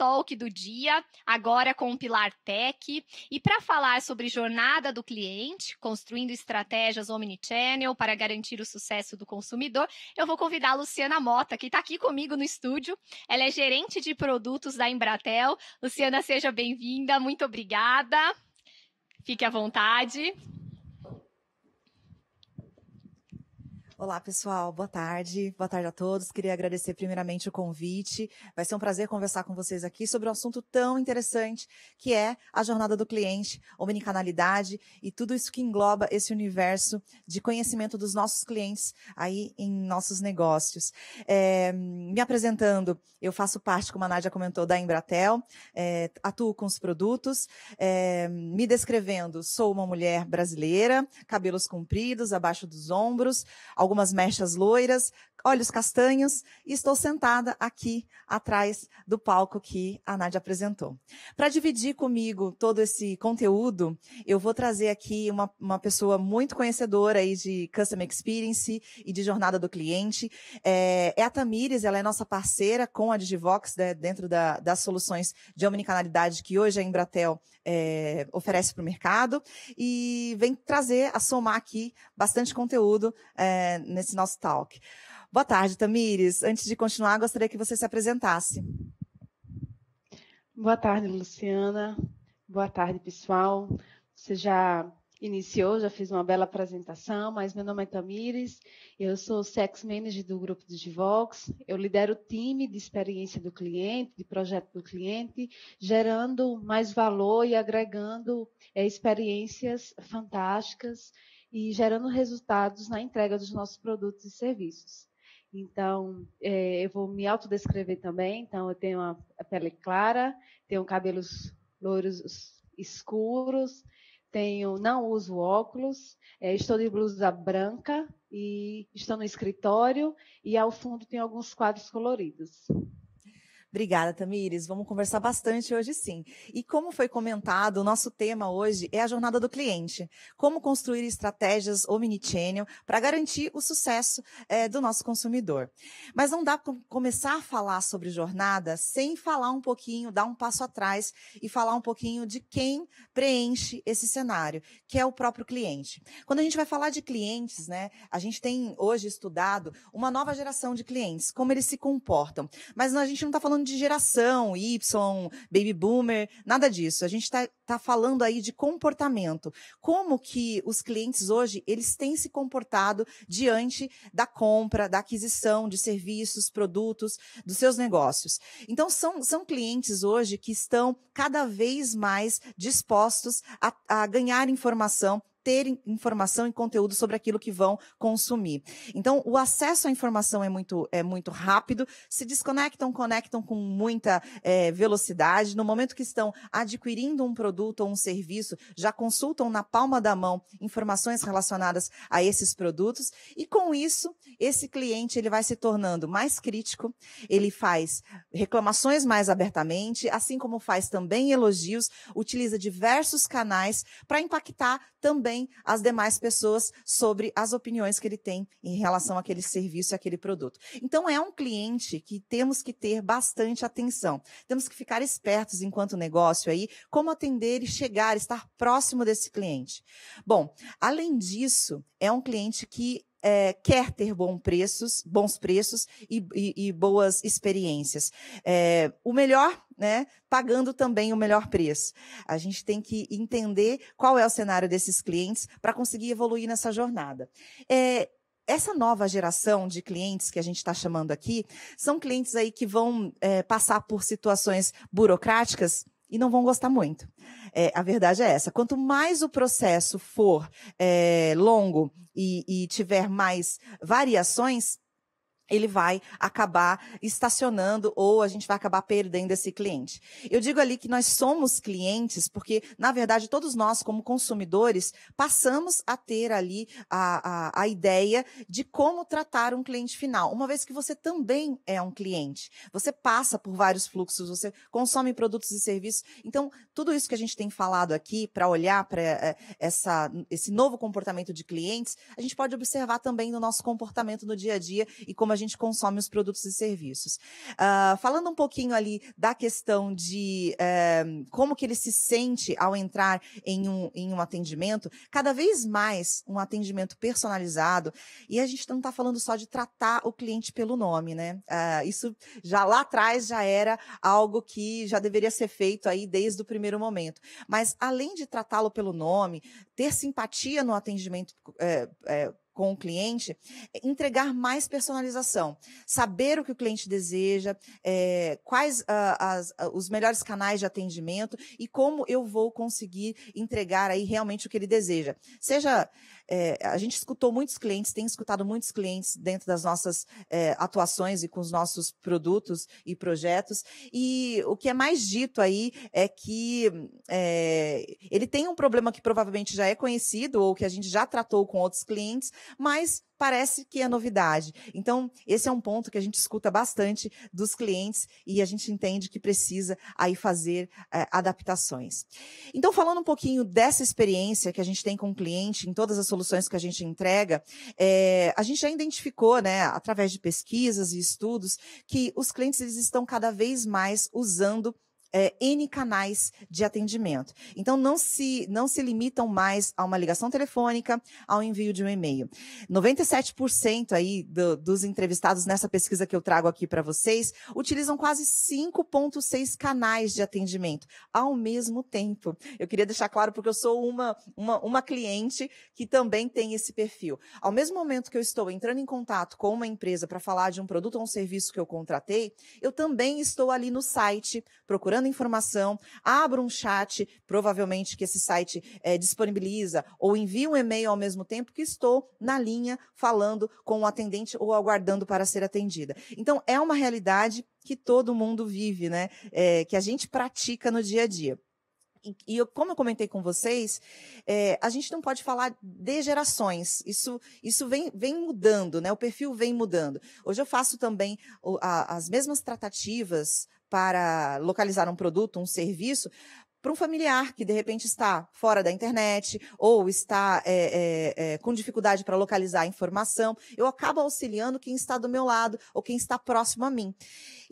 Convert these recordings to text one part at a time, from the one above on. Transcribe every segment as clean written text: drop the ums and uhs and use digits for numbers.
Talk do dia, agora com o Pilar Tech. E para falar sobre jornada do cliente, construindo estratégias omnichannel para garantir o sucesso do consumidor, eu vou convidar a Luciana Mota, que está aqui comigo no estúdio. Ela é gerente de produtos da Embratel. Luciana, seja bem-vinda, muito obrigada. Fique à vontade. Olá, pessoal. Boa tarde. Boa tarde a todos. Queria agradecer primeiramente o convite. Vai ser um prazer conversar com vocês aqui sobre um assunto tão interessante que é a jornada do cliente, omnicanalidade e tudo isso que engloba esse universo de conhecimento dos nossos clientes aí em nossos negócios. Me apresentando, eu faço parte, como a Nádia comentou, da Embratel, atuo com os produtos. Me descrevendo, sou uma mulher brasileira, cabelos compridos, abaixo dos ombros, algumas mechas loiras, olhos castanhos, e estou sentada aqui atrás do palco que a Nádia apresentou. Para dividir comigo todo esse conteúdo, eu vou trazer aqui uma pessoa muito conhecedora aí de Customer Experience e de jornada do cliente. É a Tamires, ela é nossa parceira com a Digivox, né, dentro das soluções de omnicanalidade que hoje a Embratel oferece para o mercado, e vem trazer, a somar aqui bastante conteúdo nesse nosso talk. Boa tarde, Tamires. Antes de continuar, gostaria que você se apresentasse. Boa tarde, Luciana. Boa tarde, pessoal. Você já iniciou, já fez uma bela apresentação, mas meu nome é Tamires, eu sou Sex Manager do Grupo Digivox, eu lidero o time de experiência do cliente, de projeto do cliente, gerando mais valor e agregando experiências fantásticas e gerando resultados na entrega dos nossos produtos e serviços. Então, eu vou me autodescrever também. Então, eu tenho a pele clara, tenho cabelos loiros escuros, não uso óculos, estou de blusa branca e estou no escritório e ao fundo tem alguns quadros coloridos. Obrigada, Tamires. Vamos conversar bastante hoje, sim. E como foi comentado, o nosso tema hoje é a jornada do cliente. Como construir estratégias omnichannel para garantir o sucesso do nosso consumidor. Mas não dá para começar a falar sobre jornada sem falar um pouquinho, dar um passo atrás e falar um pouquinho de quem preenche esse cenário, que é o próprio cliente. Quando a gente vai falar de clientes, né, a gente tem hoje estudado uma nova geração de clientes, como eles se comportam. Mas a gente não está falando de geração, Y, Baby Boomer, nada disso. A gente está falando aí de comportamento. Como que os clientes hoje, eles têm se comportado diante da compra, da aquisição de serviços, produtos, dos seus negócios. Então, são clientes hoje que estão cada vez mais dispostos a ganhar informação, ter informação e conteúdo sobre aquilo que vão consumir. Então, o acesso à informação é muito rápido, se desconectam, conectam com muita velocidade. No momento que estão adquirindo um produto ou um serviço, já consultam na palma da mão informações relacionadas a esses produtos, e com isso, esse cliente ele vai se tornando mais crítico, ele faz reclamações mais abertamente, assim como faz também elogios, utiliza diversos canais para impactar também as demais pessoas sobre as opiniões que ele tem em relação àquele serviço e àquele produto. Então, é um cliente que temos que ter bastante atenção. Temos que ficar espertos enquanto negócio aí, como atender e chegar, estar próximo desse cliente. Bom, além disso, é um cliente que quer ter bons preços e boas experiências. O melhor, né, pagando também o melhor preço. A gente tem que entender qual é o cenário desses clientes para conseguir evoluir nessa jornada. Essa nova geração de clientes que a gente está chamando aqui, são clientes aí que vão passar por situações burocráticas e não vão gostar muito. A verdade é essa. Quanto mais o processo for longo e tiver mais variações, ele vai acabar estacionando ou a gente vai acabar perdendo esse cliente. Eu digo ali que nós somos clientes porque, na verdade, todos nós, como consumidores, passamos a ter ali a ideia de como tratar um cliente final. Uma vez que você também é um cliente, você passa por vários fluxos, você consome produtos e serviços. Então, tudo isso que a gente tem falado aqui para olhar para esse novo comportamento de clientes, a gente pode observar também no nosso comportamento no dia a dia e como a gente consome os produtos e serviços. Falando um pouquinho ali da questão de como que ele se sente ao entrar em um atendimento, cada vez mais um atendimento personalizado, e a gente não está falando só de tratar o cliente pelo nome, né? Isso já lá atrás já era algo que já deveria ser feito aí desde o primeiro momento. Mas além de tratá-lo pelo nome, ter simpatia no atendimento com o cliente, entregar mais personalização, saber o que o cliente deseja, quais os melhores canais de atendimento e como eu vou conseguir entregar aí realmente o que ele deseja. A gente escutou muitos clientes, tem escutado muitos clientes dentro das nossas atuações e com os nossos produtos e projetos, e o que é mais dito aí é que ele tem um problema que provavelmente já é conhecido ou que a gente já tratou com outros clientes, mas parece que é novidade. Então, esse é um ponto que a gente escuta bastante dos clientes e a gente entende que precisa aí fazer adaptações. Então, falando um pouquinho dessa experiência que a gente tem com o cliente, em todas as soluções que a gente entrega, a gente já identificou, né, através de pesquisas e estudos, que os clientes eles estão cada vez mais usando N canais de atendimento. Então, não se limitam mais a uma ligação telefônica, ao envio de um e-mail. 97% aí dos entrevistados nessa pesquisa que eu trago aqui para vocês utilizam quase 5,6 canais de atendimento ao mesmo tempo. Eu queria deixar claro porque eu sou uma cliente que também tem esse perfil. Ao mesmo momento que eu estou entrando em contato com uma empresa para falar de um produto ou um serviço que eu contratei, eu também estou ali no site procurando informação, abro um chat, provavelmente que esse site disponibiliza, ou envio um e-mail ao mesmo tempo que estou na linha falando com o atendente ou aguardando para ser atendida. Então, é uma realidade que todo mundo vive, né? Que a gente pratica no dia a dia. E como eu comentei com vocês, a gente não pode falar de gerações. Isso vem mudando, né? O perfil vem mudando. Hoje eu faço também as mesmas tratativas para localizar um produto, um serviço, para um familiar que, de repente, está fora da internet ou está com dificuldade para localizar a informação. Eu acabo auxiliando quem está do meu lado ou quem está próximo a mim.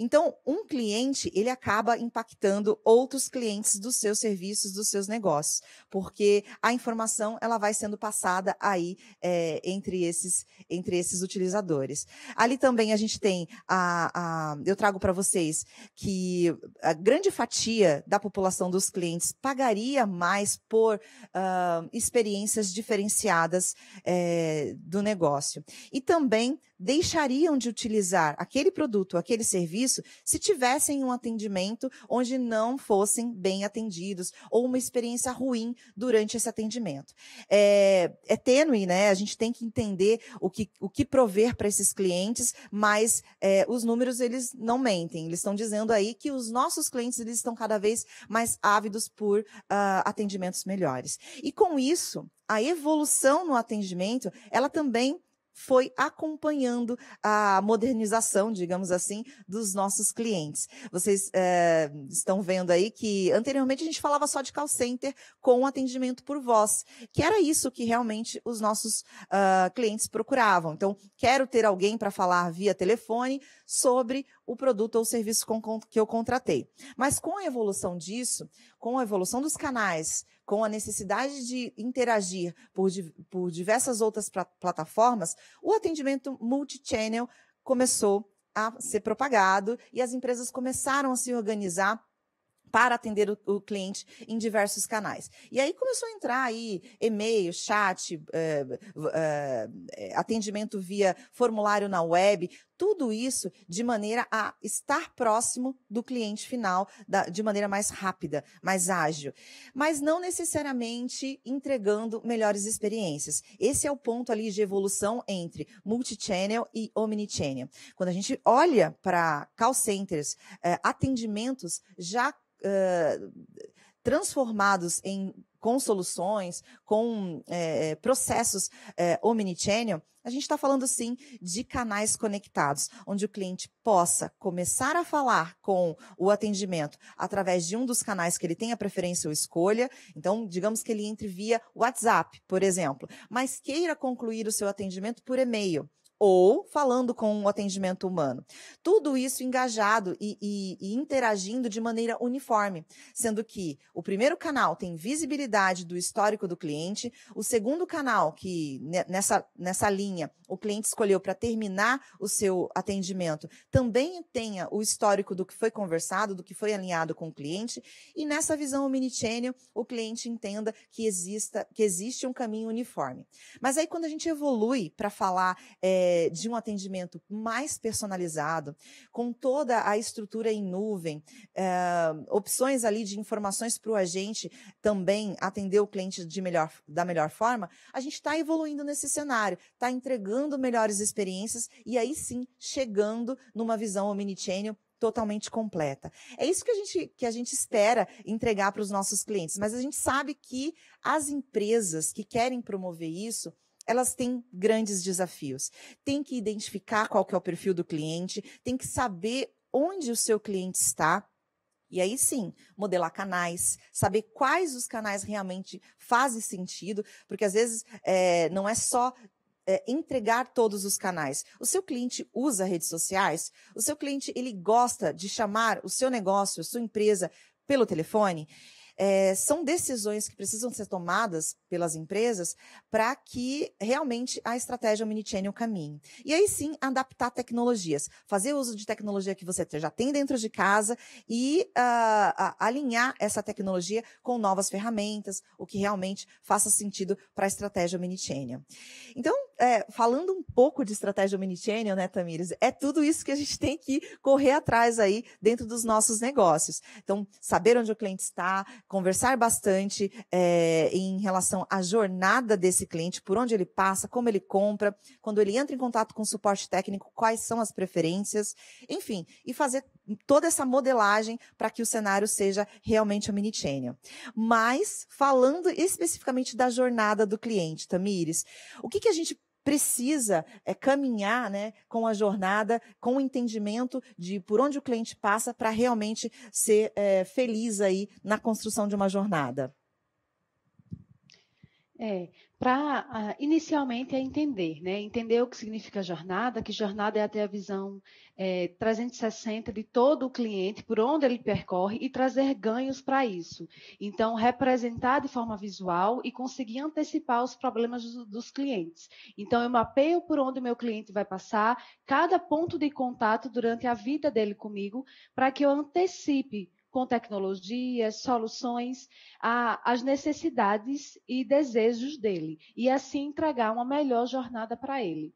Então, um cliente, ele acaba impactando outros clientes dos seus serviços, dos seus negócios, porque a informação ela vai sendo passada aí entre esses utilizadores. Ali também a gente tem, eu trago para vocês que a grande fatia da população dos clientes pagaria mais por experiências diferenciadas do negócio. E também deixariam de utilizar aquele produto, aquele serviço, se tivessem um atendimento onde não fossem bem atendidos ou uma experiência ruim durante esse atendimento. É tênue, né? A gente tem que entender o que prover para esses clientes, mas os números, eles não mentem. Eles estão dizendo aí que os nossos clientes, eles estão cada vez mais ávidos por atendimentos melhores. E com isso, a evolução no atendimento, ela também foi acompanhando a modernização, digamos assim, dos nossos clientes. Vocês estão vendo aí que anteriormente a gente falava só de call center com atendimento por voz, que era isso que realmente os nossos clientes procuravam. Então, quero ter alguém para falar via telefone sobre o produto ou serviço que eu contratei. Mas com a evolução disso, com a evolução dos canais, com a necessidade de interagir por diversas outras plataformas, o atendimento multi-channel começou a ser propagado e as empresas começaram a se organizar para atender o cliente em diversos canais. E aí começou a entrar aí e-mail, chat, atendimento via formulário na web, tudo isso de maneira a estar próximo do cliente final, de maneira mais rápida, mais ágil, mas não necessariamente entregando melhores experiências. Esse é o ponto ali de evolução entre multichannel e omnichannel. Quando a gente olha para call centers, atendimentos já transformados com soluções, com processos omnichannel, a gente está falando, sim, de canais conectados, onde o cliente possa começar a falar com o atendimento através de um dos canais que ele tenha preferência ou escolha. Então, digamos que ele entre via WhatsApp, por exemplo, mas queira concluir o seu atendimento por e-mail, ou falando com o atendimento humano. Tudo isso engajado e interagindo de maneira uniforme, sendo que o primeiro canal tem visibilidade do histórico do cliente, o segundo canal, que nessa linha o cliente escolheu para terminar o seu atendimento, também tenha o histórico do que foi conversado, do que foi alinhado com o cliente, e nessa visão omnichannel o cliente entenda que existe um caminho uniforme. Mas aí quando a gente evolui para falar de um atendimento mais personalizado, com toda a estrutura em nuvem, opções ali de informações para o agente também atender o cliente da melhor forma, a gente está evoluindo nesse cenário, está entregando melhores experiências e aí sim chegando numa visão omnichannel totalmente completa. É isso que a gente espera entregar para os nossos clientes, mas a gente sabe que as empresas que querem promover isso, elas têm grandes desafios. Tem que identificar qual que é o perfil do cliente, tem que saber onde o seu cliente está. E aí sim, modelar canais, saber quais os canais realmente fazem sentido, porque às vezes não é só entregar todos os canais. O seu cliente usa redes sociais? O seu cliente ele gosta de chamar o seu negócio, a sua empresa pelo telefone? São decisões que precisam ser tomadas pelas empresas para que realmente a estratégia omnichannel caminhe. E aí sim, adaptar tecnologias, fazer uso de tecnologia que você já tem dentro de casa e alinhar essa tecnologia com novas ferramentas, o que realmente faça sentido para a estratégia omnichannel. Então, falando um pouco de estratégia omnichannel, né, Tamires, é tudo isso que a gente tem que correr atrás aí dentro dos nossos negócios. Então, saber onde o cliente está, conversar bastante em relação à jornada desse cliente, por onde ele passa, como ele compra, quando ele entra em contato com o suporte técnico, quais são as preferências, enfim, e fazer toda essa modelagem para que o cenário seja realmente omnichannel. Mas, falando especificamente da jornada do cliente, Tamires, o que a gente precisa caminhar, né, com a jornada, com o entendimento de por onde o cliente passa para realmente ser feliz aí na construção de uma jornada? Inicialmente é entender, né? Entender o que significa jornada, que jornada é até a visão 360 de todo o cliente, por onde ele percorre e trazer ganhos para isso. Então, representar de forma visual e conseguir antecipar os problemas dos clientes. Então, eu mapeio por onde o meu cliente vai passar, cada ponto de contato durante a vida dele comigo, para que eu antecipe com tecnologias, soluções, as necessidades e desejos dele, e assim entregar uma melhor jornada para ele.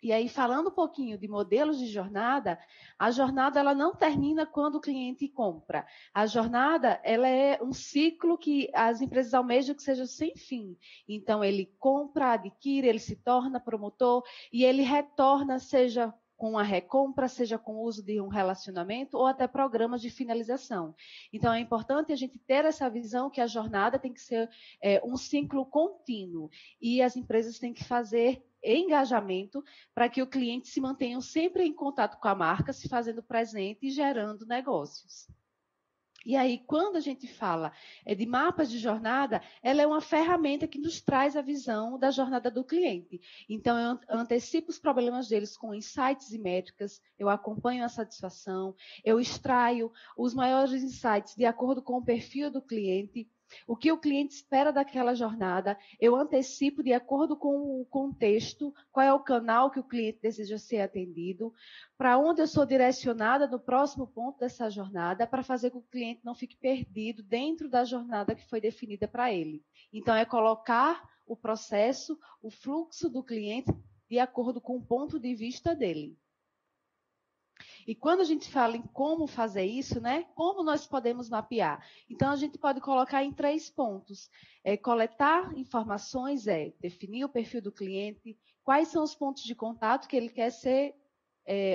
E aí, falando um pouquinho de modelos de jornada, a jornada ela não termina quando o cliente compra. A jornada ela é um ciclo que as empresas almejam que seja sem fim. Então, ele compra, adquire, ele se torna promotor e ele retorna, seja com a recompra, seja com o uso de um relacionamento ou até programas de finalização. Então, é importante a gente ter essa visão que a jornada tem que ser um ciclo contínuo e as empresas têm que fazer engajamento para que o cliente se mantenha sempre em contato com a marca, se fazendo presente e gerando negócios. E aí, quando a gente fala de mapas de jornada, ela é uma ferramenta que nos traz a visão da jornada do cliente. Então, eu antecipo os problemas deles com insights e métricas, eu acompanho a satisfação, eu extraio os maiores insights de acordo com o perfil do cliente, o que o cliente espera daquela jornada, eu antecipo de acordo com o contexto, qual é o canal que o cliente deseja ser atendido, para onde eu sou direcionada no próximo ponto dessa jornada, para fazer com que o cliente não fique perdido dentro da jornada que foi definida para ele. Então, é colocar o processo, o fluxo do cliente de acordo com o ponto de vista dele. E quando a gente fala em como fazer isso, né? Como nós podemos mapear? Então, a gente pode colocar em 3 pontos. Coletar informações definir o perfil do cliente, quais são os pontos de contato que ele quer ser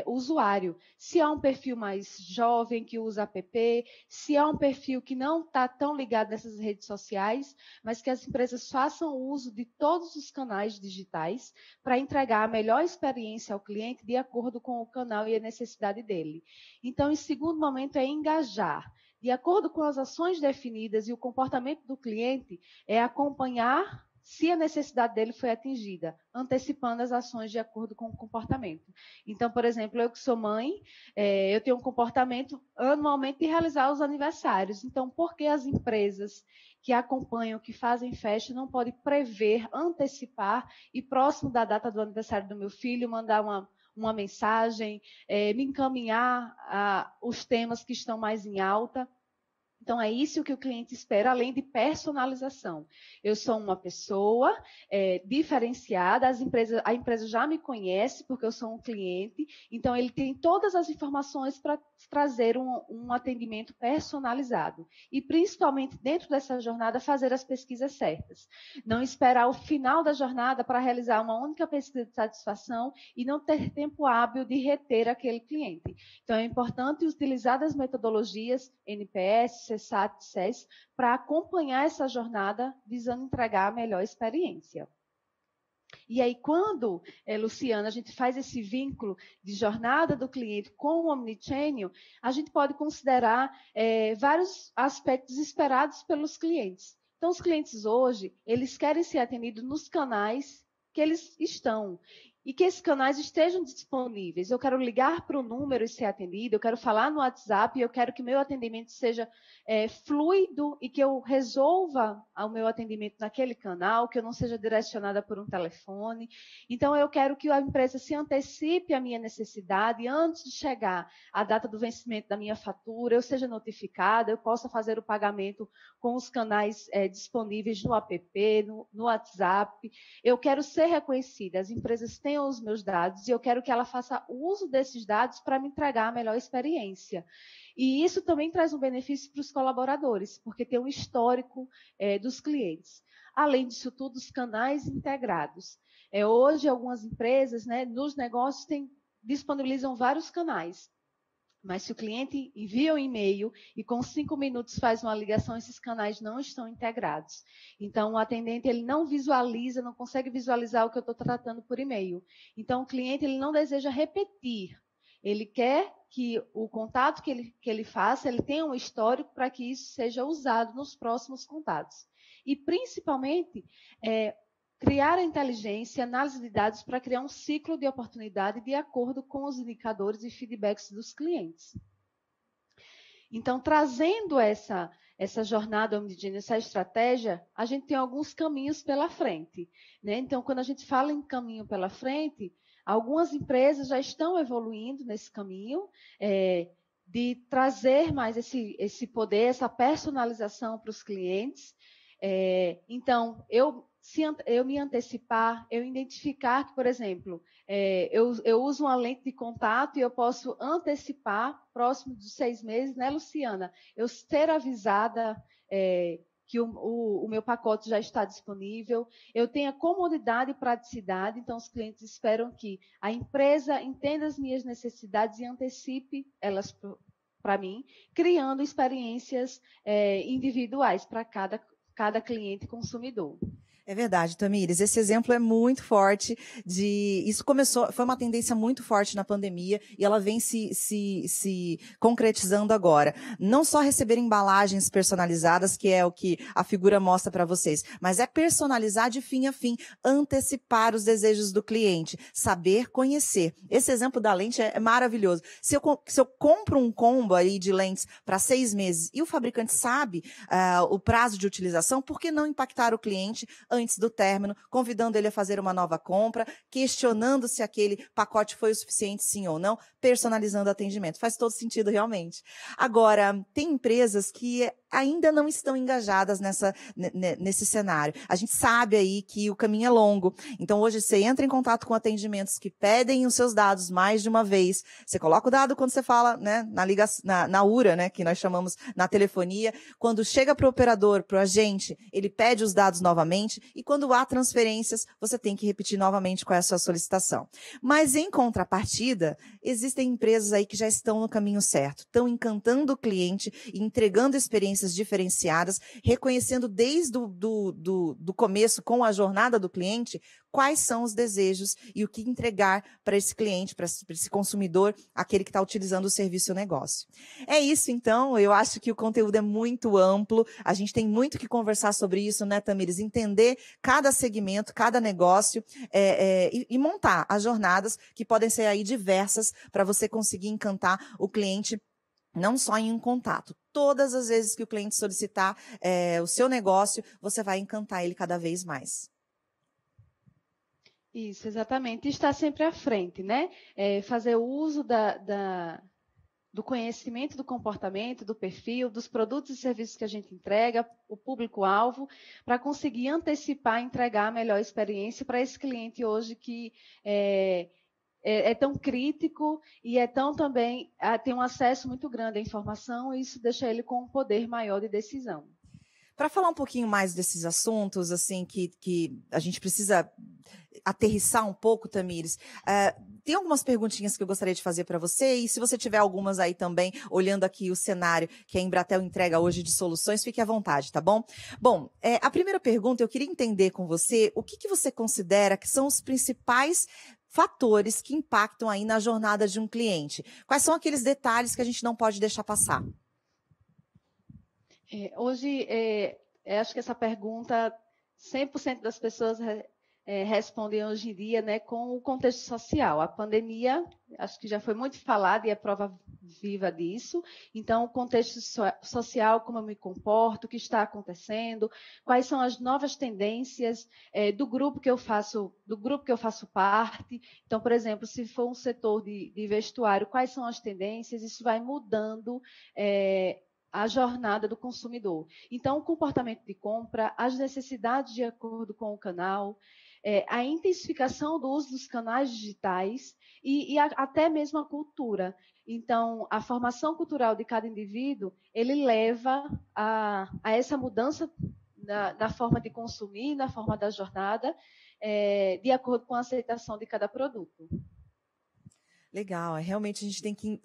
usuário. Se há um perfil mais jovem que usa app, se há um perfil que não está tão ligado nessas redes sociais, mas que as empresas façam uso de todos os canais digitais para entregar a melhor experiência ao cliente de acordo com o canal e a necessidade dele. Então, em segundo momento, é engajar. De acordo com as ações definidas e o comportamento do cliente, é acompanhar se a necessidade dele foi atingida, antecipando as ações de acordo com o comportamento. Então, por exemplo, eu que sou mãe, eu tenho um comportamento anualmente de realizar os aniversários. Então, por que as empresas que acompanham, que fazem festa, não podem prever, antecipar e próximo da data do aniversário do meu filho, mandar uma mensagem, me encaminhar os temas que estão mais em alta? Então, é isso que o cliente espera, além de personalização. Eu sou uma pessoa diferenciada, a empresa já me conhece, porque eu sou um cliente, então ele tem todas as informações para trazer um atendimento personalizado. E, principalmente, dentro dessa jornada, fazer as pesquisas certas. Não esperar o final da jornada para realizar uma única pesquisa de satisfação e não ter tempo hábil de reter aquele cliente. Então, é importante utilizar as metodologias NPS, CSAT, CES, para acompanhar essa jornada, visando entregar a melhor experiência. E aí, quando, Luciana, a gente faz esse vínculo de jornada do cliente com o Omnichannel, a gente pode considerar vários aspectos esperados pelos clientes. Então, os clientes hoje, eles querem ser atendidos nos canais que eles estão. E que esses canais estejam disponíveis. Eu quero ligar para o número e ser atendido, eu quero falar no WhatsApp, eu quero que meu atendimento seja fluido e que eu resolva o meu atendimento naquele canal, que eu não seja direcionada por um telefone. Então, eu quero que a empresa se antecipe à minha necessidade, antes de chegar a data do vencimento da minha fatura, eu seja notificada, eu possa fazer o pagamento com os canais disponíveis no app, no WhatsApp. Eu quero ser reconhecida, as empresas têm os meus dados e eu quero que ela faça uso desses dados para me entregar a melhor experiência. E isso também traz um benefício para os colaboradores, porque tem um histórico dos clientes. Além disso tudo, os canais integrados. Hoje, algumas empresas, nos negócios, disponibilizam vários canais. Mas se o cliente envia um e-mail e com 5 minutos faz uma ligação, esses canais não estão integrados. Então, o atendente ele não visualiza, não consegue visualizar o que eu estou tratando por e-mail. Então, o cliente ele não deseja repetir. Ele quer que o contato que ele faça, ele tenha um histórico para que isso seja usado nos próximos contatos. E, principalmente, criar a inteligência, análise de dados para criar um ciclo de oportunidade de acordo com os indicadores e feedbacks dos clientes. Então, trazendo essa jornada omnichannel, essa estratégia, a gente tem alguns caminhos pela frente. Então, quando a gente fala em caminho pela frente, algumas empresas já estão evoluindo nesse caminho de trazer mais esse poder, essa personalização para os clientes. Então, se eu me antecipar, eu identificar que, por exemplo, eu uso uma lente de contato e eu posso antecipar, próximo dos 6 meses, né, Luciana? Eu ser avisada que o meu pacote já está disponível, eu tenho a comodidade e praticidade, então os clientes esperam que a empresa entenda as minhas necessidades e antecipe elas para mim, criando experiências individuais para cada cliente consumidor. É verdade, Tamires, esse exemplo é muito forte isso foi uma tendência muito forte na pandemia e ela vem se concretizando agora. Não só receber embalagens personalizadas, que é o que a figura mostra para vocês, mas é personalizar de fim a fim, antecipar os desejos do cliente, saber conhecer. Esse exemplo da lente é maravilhoso. Se eu compro um combo aí de lentes para 6 meses e o fabricante sabe o prazo de utilização, por que não impactar o cliente antes do término, convidando ele a fazer uma nova compra, questionando se aquele pacote foi o suficiente, sim ou não, personalizando o atendimento. Faz todo sentido, realmente. Agora, tem empresas que ainda não estão engajadas nesse cenário. A gente sabe aí que o caminho é longo. Então, hoje, você entra em contato com atendimentos que pedem os seus dados mais de uma vez. Você coloca o dado quando você fala, né, na URA, né, que nós chamamos na telefonia. Quando chega para o operador, para o agente, ele pede os dados novamente. E quando há transferências, você tem que repetir novamente qual é a sua solicitação. Mas, em contrapartida, existem empresas aí que já estão no caminho certo. Estão encantando o cliente e entregando experiência experiências diferenciadas, reconhecendo desde do começo, com a jornada do cliente, quais são os desejos e o que entregar para esse cliente, para esse consumidor, aquele que está utilizando o serviço ou negócio. É isso, então. Eu acho que o conteúdo é muito amplo. A gente tem muito que conversar sobre isso, né, Tamires? Entender cada segmento, cada negócio e montar as jornadas que podem ser aí diversas para você conseguir encantar o cliente não só em um contato. Todas as vezes que o cliente solicitar o seu negócio, você vai encantar ele cada vez mais. Isso, exatamente. E estar sempre à frente, né? Fazer uso do conhecimento do comportamento, do perfil, dos produtos e serviços que a gente entrega, o público-alvo, para conseguir antecipar, entregar a melhor experiência para esse cliente hoje que é tão crítico e também tem um acesso muito grande à informação, e isso deixa ele com um poder maior de decisão. Para falar um pouquinho mais desses assuntos, assim, que a gente precisa aterrissar um pouco, Tamires, tem algumas perguntinhas que eu gostaria de fazer para você, e se você tiver algumas aí também, olhando aqui o cenário que a Embratel entrega hoje de soluções, fique à vontade, tá bom? Bom, a primeira pergunta, eu queria entender com você o que você considera que são os principais fatores que impactam aí na jornada de um cliente. Quais são aqueles detalhes que a gente não pode deixar passar? Hoje, acho que essa pergunta, 100% das pessoas respondem hoje em dia, né, com o contexto social. A pandemia, acho que já foi muito falada e é prova viva disso. Então, o contexto social, como eu me comporto, o que está acontecendo, quais são as novas tendências do grupo que eu faço parte. Então, por exemplo, se for um setor de vestuário, quais são as tendências? Isso vai mudando a jornada do consumidor. Então, o comportamento de compra, as necessidades de acordo com o canal, a intensificação do uso dos canais digitais e até mesmo a cultura. Então, a formação cultural de cada indivíduo, ele leva a essa mudança na forma de consumir, na forma da jornada, de acordo com a aceitação de cada produto. Legal, realmente a gente tem que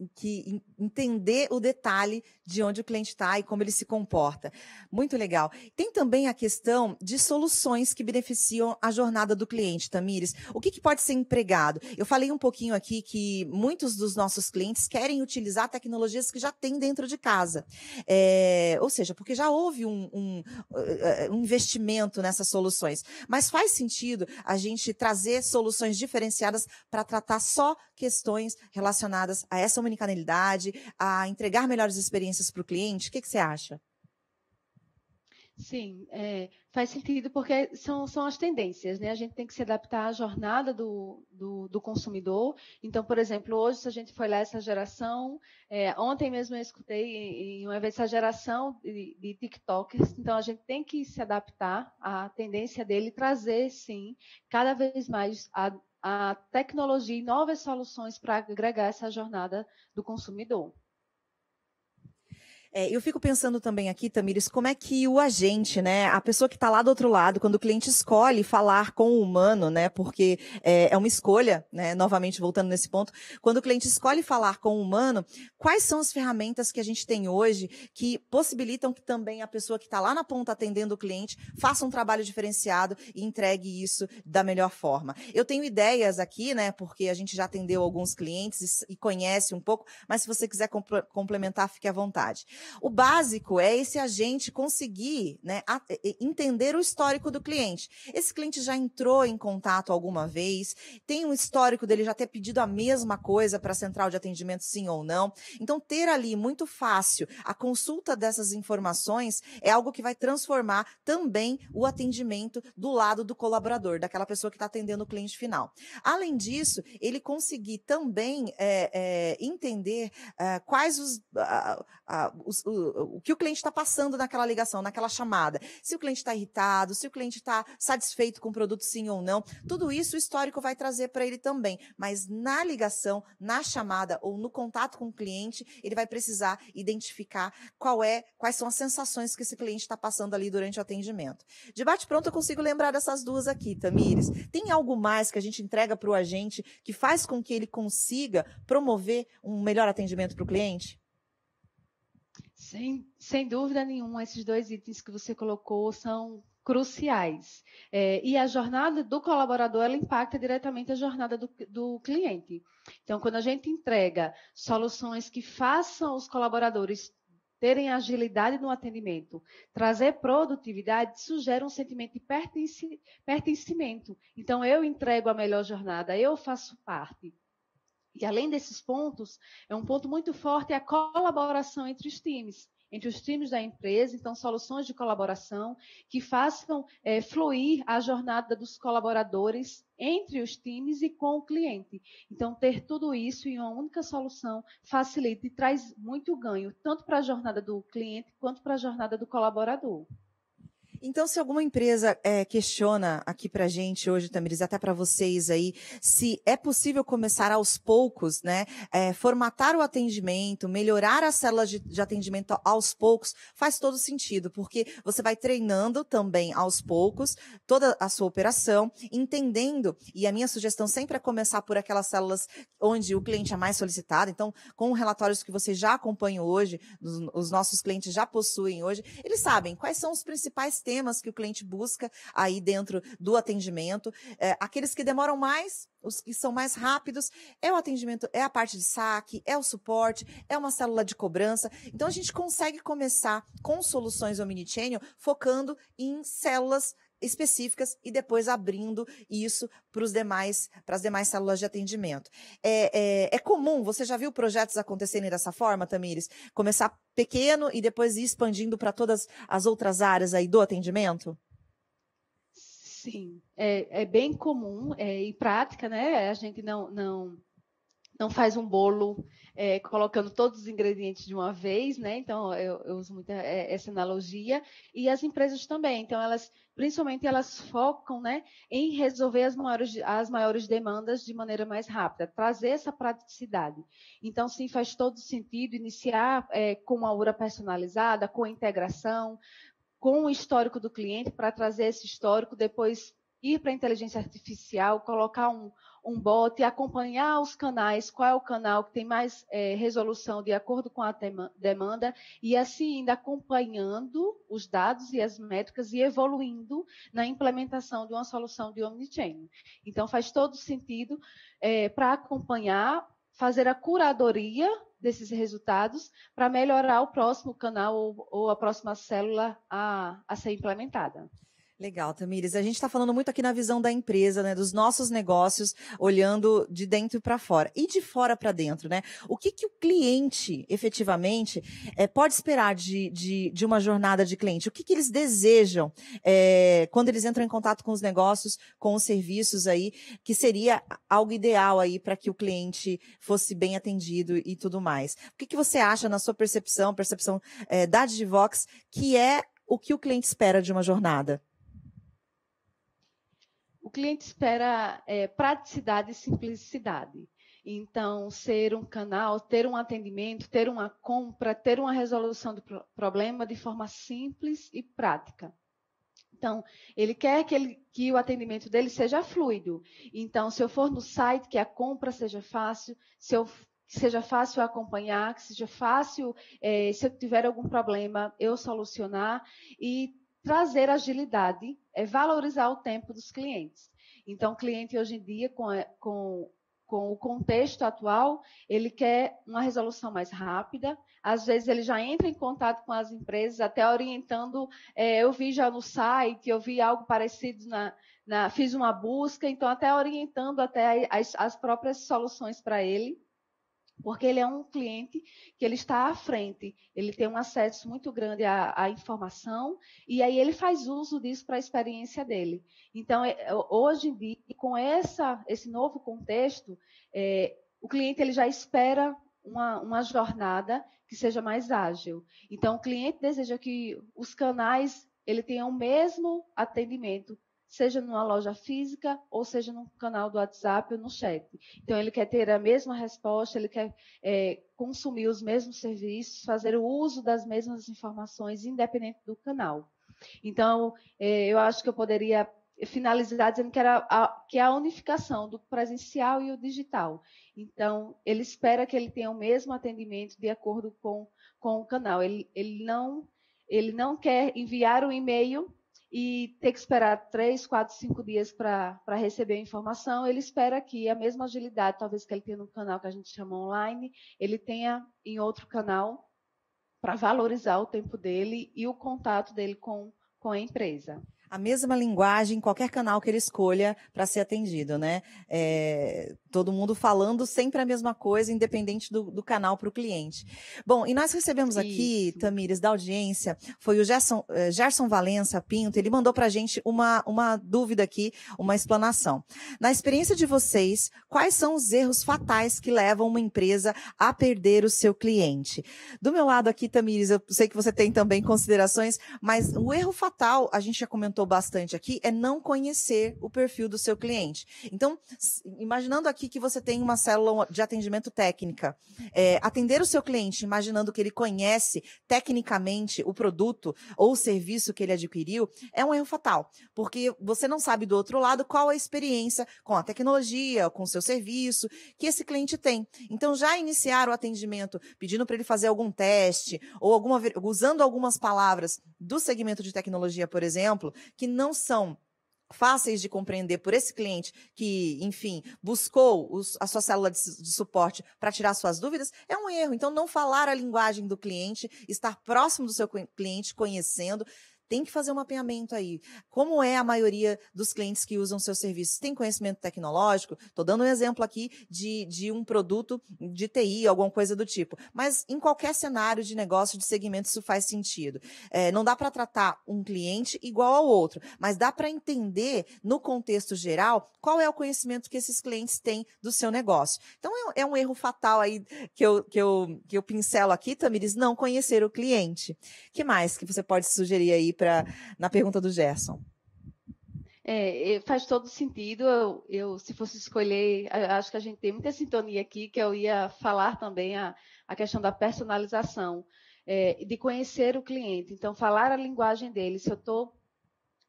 entender o detalhe de onde o cliente está e como ele se comporta. Muito legal. Tem também a questão de soluções que beneficiam a jornada do cliente, Tamires. O que pode ser empregado? Eu falei um pouquinho aqui que muitos dos nossos clientes querem utilizar tecnologias que já tem dentro de casa. Ou seja, porque já houve um investimento nessas soluções. Mas faz sentido a gente trazer soluções diferenciadas para tratar só questões relacionadas a essa omnicanalidade, a entregar melhores experiências para o cliente. O que você acha? Sim, faz sentido porque são as tendências, né? A gente tem que se adaptar à jornada do consumidor. Então, por exemplo, hoje, se a gente for olhar essa geração, ontem mesmo eu escutei em uma vez essa geração de TikTokers, então a gente tem que se adaptar à tendência dele e trazer, sim, cada vez mais a tecnologia e novas soluções para agregar essa jornada do consumidor. Eu fico pensando também aqui, Tamires, como é que o agente, né, a pessoa que está lá do outro lado, quando o cliente escolhe falar com o humano, né, porque é uma escolha, né, novamente voltando nesse ponto, quando o cliente escolhe falar com o humano, quais são as ferramentas que a gente tem hoje que possibilitam que também a pessoa que está lá na ponta atendendo o cliente faça um trabalho diferenciado e entregue isso da melhor forma? Eu tenho ideias aqui, né, porque a gente já atendeu alguns clientes e conhece um pouco, mas se você quiser complementar, fique à vontade. O básico é esse agente conseguir, né, entender o histórico do cliente. Esse cliente já entrou em contato alguma vez, tem um histórico dele já ter pedido a mesma coisa para a central de atendimento, sim ou não. Então, ter ali muito fácil a consulta dessas informações é algo que vai transformar também o atendimento do lado do colaborador, daquela pessoa que está atendendo o cliente final. Além disso, ele conseguir também entender quais o que o cliente está passando naquela ligação, naquela chamada. Se o cliente está irritado, se o cliente está satisfeito com o produto, sim ou não. Tudo isso o histórico vai trazer para ele também. Mas na ligação, na chamada ou no contato com o cliente, ele vai precisar identificar quais são as sensações que esse cliente está passando ali durante o atendimento. De bate-pronto, eu consigo lembrar dessas duas aqui, Tamires. Tem algo mais que a gente entrega para o agente que faz com que ele consiga promover um melhor atendimento para o cliente? Sem dúvida nenhuma, esses 2 itens que você colocou são cruciais. E a jornada do colaborador, ela impacta diretamente a jornada do cliente. Então, quando a gente entrega soluções que façam os colaboradores terem agilidade no atendimento, trazer produtividade, isso gera um sentimento de pertencimento. Então, eu entrego a melhor jornada, eu faço parte. E além desses pontos, um ponto muito forte é a colaboração entre os times da empresa, então soluções de colaboração que façam fluir a jornada dos colaboradores entre os times e com o cliente. Então, ter tudo isso em uma única solução facilita e traz muito ganho, tanto para a jornada do cliente quanto para a jornada do colaborador. Então, se alguma empresa questiona aqui para a gente hoje, Tamires, até para vocês aí, se é possível começar aos poucos, né, formatar o atendimento, melhorar as células de atendimento aos poucos, faz todo sentido, porque você vai treinando também aos poucos toda a sua operação, entendendo, e a minha sugestão sempre é começar por aquelas células onde o cliente é mais solicitado. Então, com relatórios que vocês já acompanham hoje, os nossos clientes já possuem hoje, eles sabem quais são os principais temas que o cliente busca aí dentro do atendimento. Aqueles que demoram mais, os que são mais rápidos, é o atendimento, é a parte de saque, é o suporte, é uma célula de cobrança. Então, a gente consegue começar com soluções omnichannel focando em células específicas e depois abrindo isso para as demais células de atendimento. É comum, você já viu projetos acontecerem dessa forma, Tamires? Começar pequeno e depois ir expandindo para todas as outras áreas aí do atendimento? Sim, é bem comum e prática, né? A gente não faz um bolo colocando todos os ingredientes de uma vez, né? Então, eu uso muito essa analogia. E as empresas também. Então, principalmente, elas focam, né, em resolver as maiores demandas de maneira mais rápida, trazer essa praticidade. Então, sim, faz todo sentido iniciar com uma URA personalizada, com integração, com o histórico do cliente, para trazer esse histórico, depois ir para a inteligência artificial, colocar um bot e acompanhar os canais, qual é o canal que tem mais resolução de acordo com a demanda, e assim ainda acompanhando os dados e as métricas e evoluindo na implementação de uma solução de omnichannel. Então, faz todo sentido para acompanhar, fazer a curadoria desses resultados para melhorar o próximo canal ou a próxima célula a ser implementada. Legal, Tamires. A gente está falando muito aqui na visão da empresa, né, dos nossos negócios, olhando de dentro para fora e de fora para dentro, né? O que o cliente, efetivamente, pode esperar de uma jornada de cliente? O que eles desejam quando eles entram em contato com os negócios, com os serviços aí, que seria algo ideal aí para que o cliente fosse bem atendido e tudo mais? O que você acha, na sua percepção da Digivox, que é o que o cliente espera de uma jornada? O cliente espera praticidade e simplicidade. Então, ser um canal, ter um atendimento, ter uma compra, ter uma resolução do problema de forma simples e prática. Então, ele quer que o atendimento dele seja fluido. Então, se eu for no site, que a compra seja fácil, que seja fácil acompanhar, que seja fácil, se eu tiver algum problema, eu solucionar e trazer agilidade, valorizar o tempo dos clientes. Então, o cliente hoje em dia, com o contexto atual, ele quer uma resolução mais rápida. Às vezes, ele já entra em contato com as empresas, até orientando. Eu vi já no site, eu vi algo parecido, fiz uma busca, então até orientando até as próprias soluções para ele, porque ele é um cliente que ele está à frente, ele tem um acesso muito grande à informação, e aí ele faz uso disso para a experiência dele. Então, hoje em dia, com esse novo contexto, o cliente ele já espera uma jornada que seja mais ágil. Então, o cliente deseja que os canais ele tenham o mesmo atendimento, seja numa loja física ou seja no canal do WhatsApp ou no chat. Então, ele quer ter a mesma resposta, ele quer consumir os mesmos serviços, fazer o uso das mesmas informações, independente do canal. Então, eu acho que eu poderia finalizar dizendo que é a unificação do presencial e o digital. Então, ele espera que ele tenha o mesmo atendimento de acordo com o canal. Ele não quer enviar um e-mail e ter que esperar 3, 4, 5 dias para receber a informação. Ele espera que a mesma agilidade, talvez que ele tenha no canal que a gente chama online, ele tenha em outro canal para valorizar o tempo dele e o contato dele com a empresa. A mesma linguagem em qualquer canal que ele escolha para ser atendido, né? Todo mundo falando sempre a mesma coisa, independente do canal para o cliente. Bom, e nós recebemos aqui, Tamires, da audiência, foi o Gerson Valença Pinto, ele mandou para a gente uma dúvida aqui, uma explanação. Na experiência de vocês, quais são os erros fatais que levam uma empresa a perder o seu cliente? Do meu lado aqui, Tamires, eu sei que você tem também considerações, mas o erro fatal, a gente já comentou bastante aqui, é não conhecer o perfil do seu cliente. Então, imaginando aqui que você tem uma célula de atendimento técnica, atender o seu cliente imaginando que ele conhece tecnicamente o produto ou o serviço que ele adquiriu, é um erro fatal, porque você não sabe do outro lado qual a experiência com a tecnologia, com o seu serviço que esse cliente tem. Então, já iniciar o atendimento pedindo para ele fazer algum teste ou usando algumas palavras do segmento de tecnologia, por exemplo, que não são fáceis de compreender por esse cliente que, enfim, buscou a sua célula de suporte para tirar suas dúvidas, é um erro. Então, não falar a linguagem do cliente, estar próximo do seu cliente, conhecendo, tem que fazer um mapeamento aí. Como é a maioria dos clientes que usam seus serviços? Tem conhecimento tecnológico? Estou dando um exemplo aqui de um produto de TI, alguma coisa do tipo. Mas em qualquer cenário de negócio, de segmento, isso faz sentido. Não dá para tratar um cliente igual ao outro, mas dá para entender, no contexto geral, qual é o conhecimento que esses clientes têm do seu negócio. Então, é um erro fatal aí que eu pincelo aqui, Tamires, não conhecer o cliente. O que mais que você pode sugerir aí na pergunta do Gerson? Faz todo sentido. Eu, se fosse escolher, acho que a gente tem muita sintonia aqui, que eu ia falar também a questão da personalização, de conhecer o cliente. Então, falar a linguagem dele. Se eu estou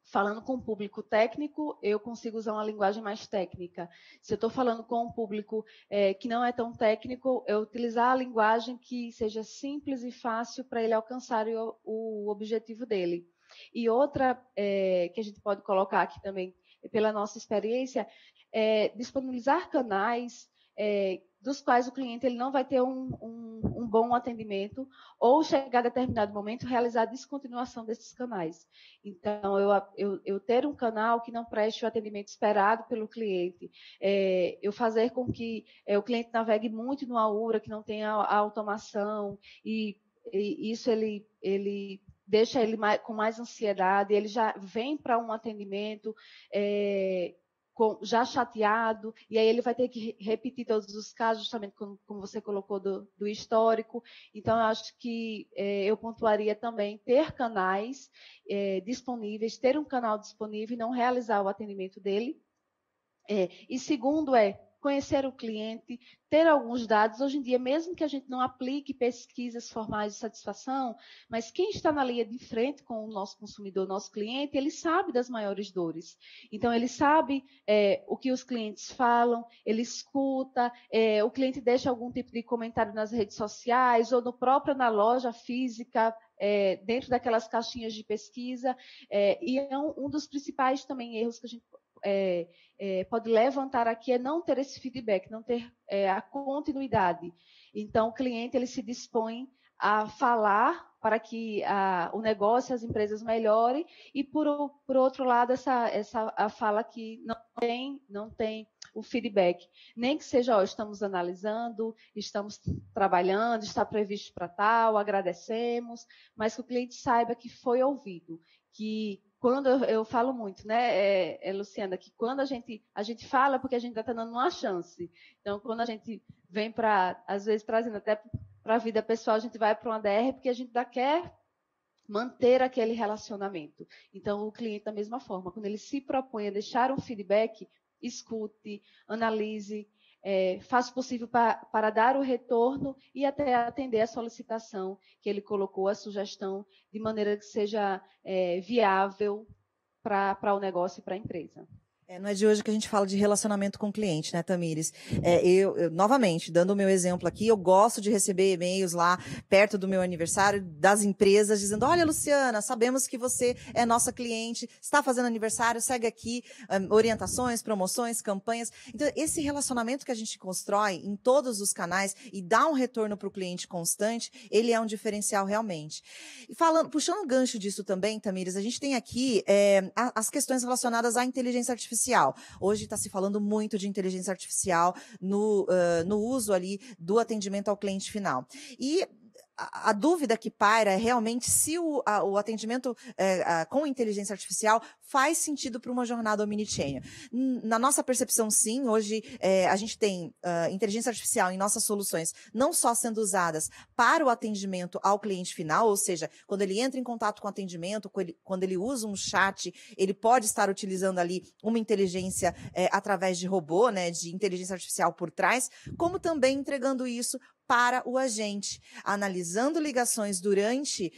falando com um público técnico, eu consigo usar uma linguagem mais técnica. Se eu estou falando com um público que não é tão técnico, eu utilizar a linguagem que seja simples e fácil para ele alcançar o objetivo dele. E outra que a gente pode colocar aqui também, pela nossa experiência, é disponibilizar canais dos quais o cliente ele não vai ter um bom atendimento ou chegar a determinado momento realizar a descontinuação desses canais. Então, eu ter um canal que não preste o atendimento esperado pelo cliente, eu fazer com que o cliente navegue muito no Aura, que não tenha a automação, e isso ele deixa ele com mais ansiedade, ele já vem para um atendimento já chateado, e aí ele vai ter que repetir todos os casos, justamente como você colocou do histórico. Então, eu acho que eu pontuaria também ter canais disponíveis, ter um canal disponível e não realizar o atendimento dele. E segundo conhecer o cliente, ter alguns dados. Hoje em dia, mesmo que a gente não aplique pesquisas formais de satisfação, mas quem está na linha de frente com o nosso consumidor, nosso cliente, ele sabe das maiores dores. Então, ele sabe o que os clientes falam, ele escuta, o cliente deixa algum tipo de comentário nas redes sociais ou na loja física, dentro daquelas caixinhas de pesquisa. E é um dos principais também erros que a gente pode levantar aqui é não ter esse feedback, não ter a continuidade. Então, o cliente ele se dispõe a falar para que o negócio, as empresas melhorem, e por outro lado, a fala que não tem o feedback. Nem que seja, estamos analisando, estamos trabalhando, está previsto para tal, agradecemos, mas que o cliente saiba que foi ouvido, que quando eu falo muito, né, Luciana, que quando a gente fala porque a gente está dando uma chance. Então, quando a gente vem às vezes, trazendo até para a vida pessoal, a gente vai para uma DR porque a gente ainda quer manter aquele relacionamento. Então, o cliente, da mesma forma, quando ele se propõe a deixar um feedback, escute, analise, faça o possível para dar o retorno e até atender a solicitação que ele colocou, a sugestão, de maneira que seja viável para o negócio e para a empresa. Não é de hoje que a gente fala de relacionamento com o cliente, né, Tamires? Eu, novamente, dando o meu exemplo aqui, eu gosto de receber e-mails lá perto do meu aniversário das empresas dizendo: olha, Luciana, sabemos que você é nossa cliente, está fazendo aniversário, segue aqui orientações, promoções, campanhas. Então, esse relacionamento que a gente constrói em todos os canais e dá um retorno para o cliente constante, ele é um diferencial realmente. E puxando o gancho disso também, Tamires, a gente tem aqui as questões relacionadas à inteligência artificial. Hoje está se falando muito de inteligência artificial no uso ali do atendimento ao cliente final. E a dúvida que paira é realmente se o atendimento com inteligência artificial faz sentido para uma jornada omnichannel. Na nossa percepção, sim, hoje a gente tem inteligência artificial em nossas soluções, não só sendo usadas para o atendimento ao cliente final, ou seja, quando ele entra em contato com o atendimento, quando ele usa um chat, ele pode estar utilizando ali uma inteligência através de robô, né, de inteligência artificial por trás, como também entregando isso para o agente, analisando ligações durante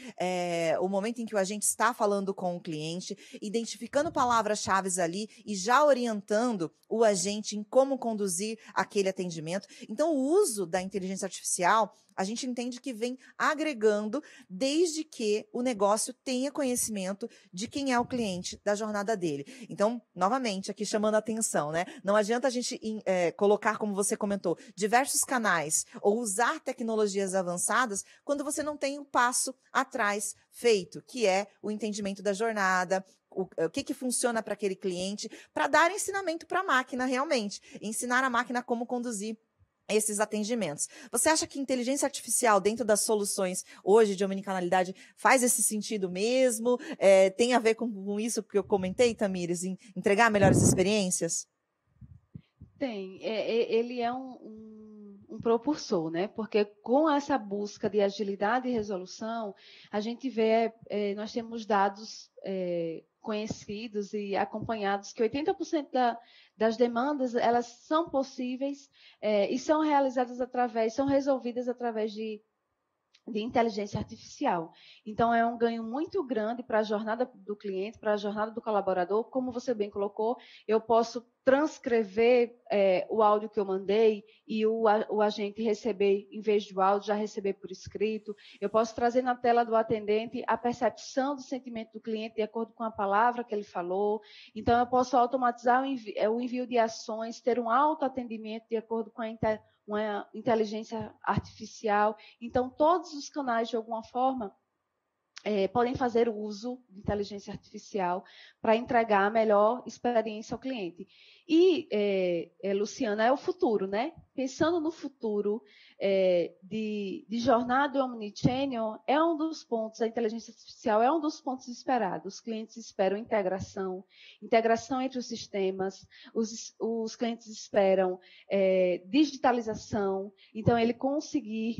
o momento em que o agente está falando com o cliente, identificando palavras-chave ali e já orientando o agente em como conduzir aquele atendimento. Então, o uso da inteligência artificial, a gente entende que vem agregando desde que o negócio tenha conhecimento de quem é o cliente, da jornada dele. Então, novamente, aqui chamando a atenção, né? Não adianta a gente colocar, como você comentou, diversos canais ou usar tecnologias avançadas quando você não tem o passo atrás feito, que é o entendimento da jornada, o que funciona para aquele cliente, para dar ensinamento para a máquina realmente, ensinar a máquina como conduzir esses atendimentos. Você acha que inteligência artificial dentro das soluções hoje de omnicanalidade faz esse sentido mesmo? Tem a ver com isso que eu comentei, Tamires, em entregar melhores experiências? Tem. Ele é um propulsor, né? Porque com essa busca de agilidade e resolução, a gente vê, nós temos dados conhecidos e acompanhados que 80% das demandas, elas são possíveis e são resolvidas através de inteligência artificial. Então, é um ganho muito grande para a jornada do cliente, para a jornada do colaborador. Como você bem colocou, eu posso transcrever o áudio que eu mandei e o agente receber, em vez do áudio, já receber por escrito. Eu posso trazer na tela do atendente a percepção do sentimento do cliente de acordo com a palavra que ele falou. Então, eu posso automatizar o envio de ações, ter um autoatendimento de acordo com uma inteligência artificial. Então, todos os canais, de alguma forma, podem fazer uso de inteligência artificial para entregar a melhor experiência ao cliente. E, Luciana, é o futuro, né? Pensando no futuro de jornada omnichannel, é um dos pontos, a inteligência artificial é um dos pontos esperados. Os clientes esperam integração entre os sistemas, os clientes esperam digitalização, então ele conseguir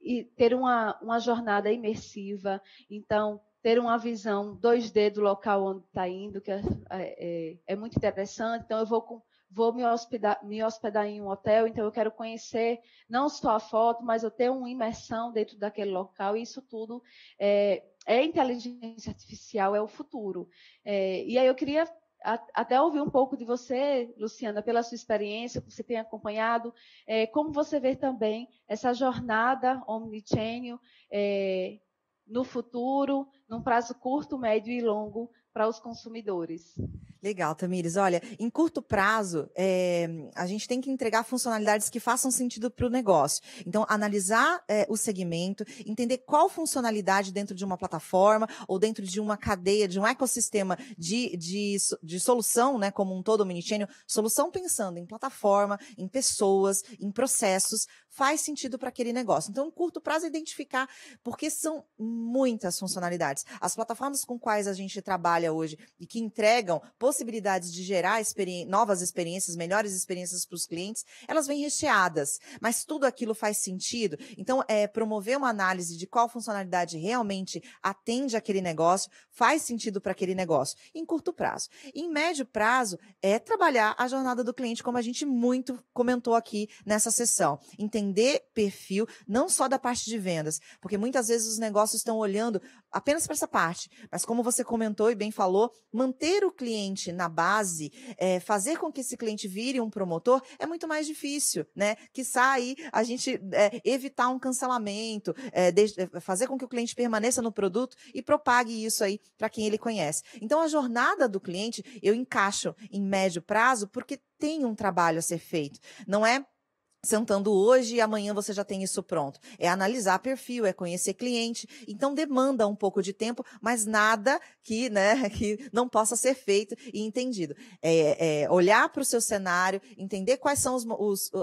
e ter uma jornada imersiva, então ter uma visão 2D do local onde está indo, que é muito interessante. Então, eu vou me hospedar em um hotel, então eu quero conhecer não só a foto, mas eu ter uma imersão dentro daquele local, e isso tudo é inteligência artificial, é o futuro. E aí eu queria até ouvir um pouco de você, Luciana, pela sua experiência, que você tem acompanhado, como você vê também essa jornada omnichannel no futuro, num prazo curto, médio e longo para os consumidores. Legal, Tamires. Olha, em curto prazo, a gente tem que entregar funcionalidades que façam sentido para o negócio. Então, analisar o segmento, entender qual funcionalidade dentro de uma plataforma ou dentro de uma cadeia, de um ecossistema de solução, né, como um todo omnichannel, solução pensando em plataforma, em pessoas, em processos, faz sentido para aquele negócio. Então, em curto prazo, identificar, porque são muitas funcionalidades. As plataformas com quais a gente trabalha hoje e que entregam possibilidades de gerar novas experiências, melhores experiências para os clientes, elas vêm recheadas, mas tudo aquilo faz sentido. Então, promover uma análise de qual funcionalidade realmente atende aquele negócio, faz sentido para aquele negócio, em curto prazo. Em médio prazo, é trabalhar a jornada do cliente, como a gente muito comentou aqui nessa sessão. Entender entender perfil, não só da parte de vendas, porque muitas vezes os negócios estão olhando apenas para essa parte, mas como você comentou e bem falou, manter o cliente na base, fazer com que esse cliente vire um promotor é muito mais difícil, né? Quiçá aí a gente evitar um cancelamento, fazer com que o cliente permaneça no produto e propague isso aí para quem ele conhece. Então, a jornada do cliente eu encaixo em médio prazo porque tem um trabalho a ser feito. Não é sentando hoje e amanhã você já tem isso pronto. É analisar perfil, é conhecer cliente. Então, demanda um pouco de tempo, mas nada que não possa ser feito e entendido. Olhar para o seu cenário, entender quais são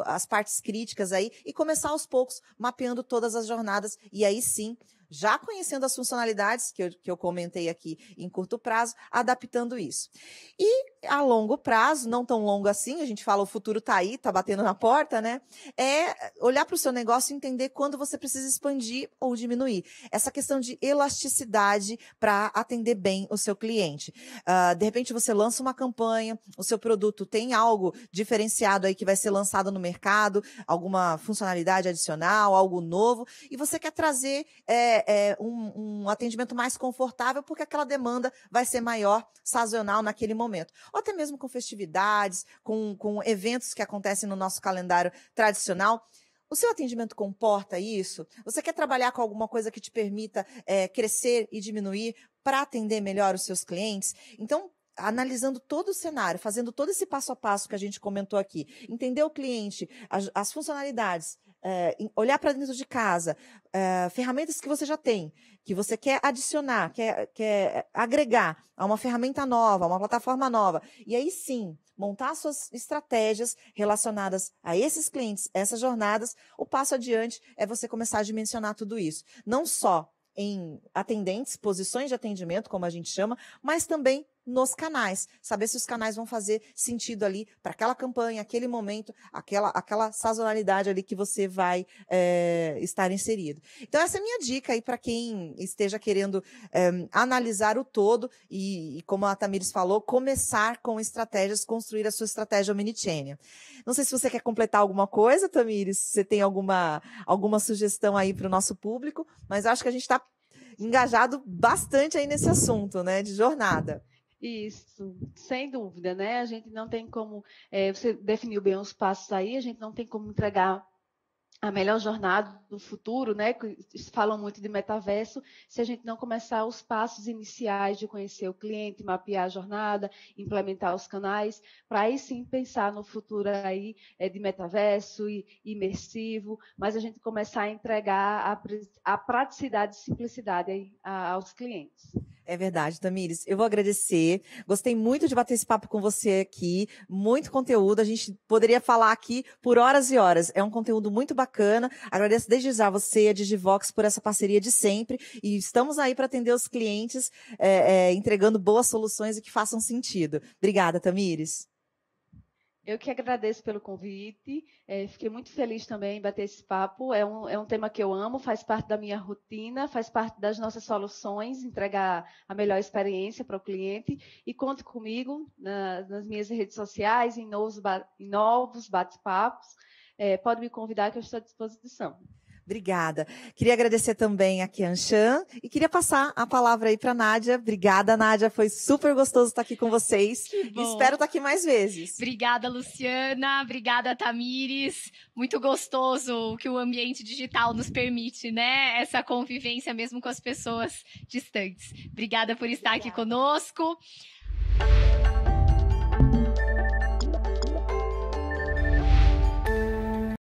as partes críticas aí e começar aos poucos, mapeando todas as jornadas. E aí sim, já conhecendo as funcionalidades que eu comentei aqui em curto prazo, adaptando isso. E a longo prazo, não tão longo assim, a gente fala o futuro está aí, está batendo na porta, né? É olhar para o seu negócio e entender quando você precisa expandir ou diminuir. Essa questão de elasticidade para atender bem o seu cliente. De repente você lança uma campanha, o seu produto tem algo diferenciado aí que vai ser lançado no mercado, alguma funcionalidade adicional, algo novo, e você quer trazer um atendimento mais confortável porque aquela demanda vai ser maior, sazonal naquele momento. Ou até mesmo com festividades, com eventos que acontecem no nosso calendário tradicional. O seu atendimento comporta isso? Você quer trabalhar com alguma coisa que te permita crescer e diminuir para atender melhor os seus clientes? Então, analisando todo o cenário, fazendo todo esse passo a passo que a gente comentou aqui, entender o cliente, as funcionalidades, olhar para dentro de casa, ferramentas que você já tem, que você quer adicionar, quer agregar a uma ferramenta nova, a uma plataforma nova. E aí sim, montar suas estratégias relacionadas a esses clientes, essas jornadas. O passo adiante é você começar a dimensionar tudo isso. Não só em atendentes, posições de atendimento, como a gente chama, mas também nos canais, saber se os canais vão fazer sentido ali para aquela campanha, aquele momento, aquela sazonalidade ali que você vai estar inserido. Então, essa é a minha dica aí para quem esteja querendo analisar o todo e, como a Tamires falou, começar com estratégias, construir a sua estratégia omnichannel. Não sei se você quer completar alguma coisa, Tamires, se você tem alguma sugestão aí para o nosso público, mas acho que a gente está engajado bastante aí nesse assunto, né, de jornada. Isso, sem dúvida, né? A gente não tem como, você definiu bem os passos aí, a gente não tem como entregar a melhor jornada do futuro, né? Falam muito de metaverso, se a gente não começar os passos iniciais de conhecer o cliente, mapear a jornada, implementar os canais, para aí sim pensar no futuro aí de metaverso e imersivo, mas a gente começar a entregar a praticidade e simplicidade aí aos clientes. É verdade, Tamires. Eu vou agradecer. Gostei muito de bater esse papo com você aqui. Muito conteúdo. A gente poderia falar aqui por horas e horas. É um conteúdo muito bacana. Agradeço desde já você, a Digivox, por essa parceria de sempre. E estamos aí para atender os clientes, entregando boas soluções e que façam sentido. Obrigada, Tamires. Eu que agradeço pelo convite, fiquei muito feliz também em bater esse papo, é um tema que eu amo, faz parte da minha rotina, faz parte das nossas soluções, entregar a melhor experiência para o cliente, e conte comigo nas minhas redes sociais, em novos bate-papos, pode me convidar que eu estou à disposição. Obrigada. Queria agradecer também a Kian Chan e queria passar a palavra aí para a Nádia. Obrigada, Nádia. Foi super gostoso estar aqui com vocês. Que bom. Espero estar aqui mais vezes. Obrigada, Luciana. Obrigada, Tamires. Muito gostoso que o ambiente digital nos permite, né? Essa convivência mesmo com as pessoas distantes. Obrigada por estar aqui conosco.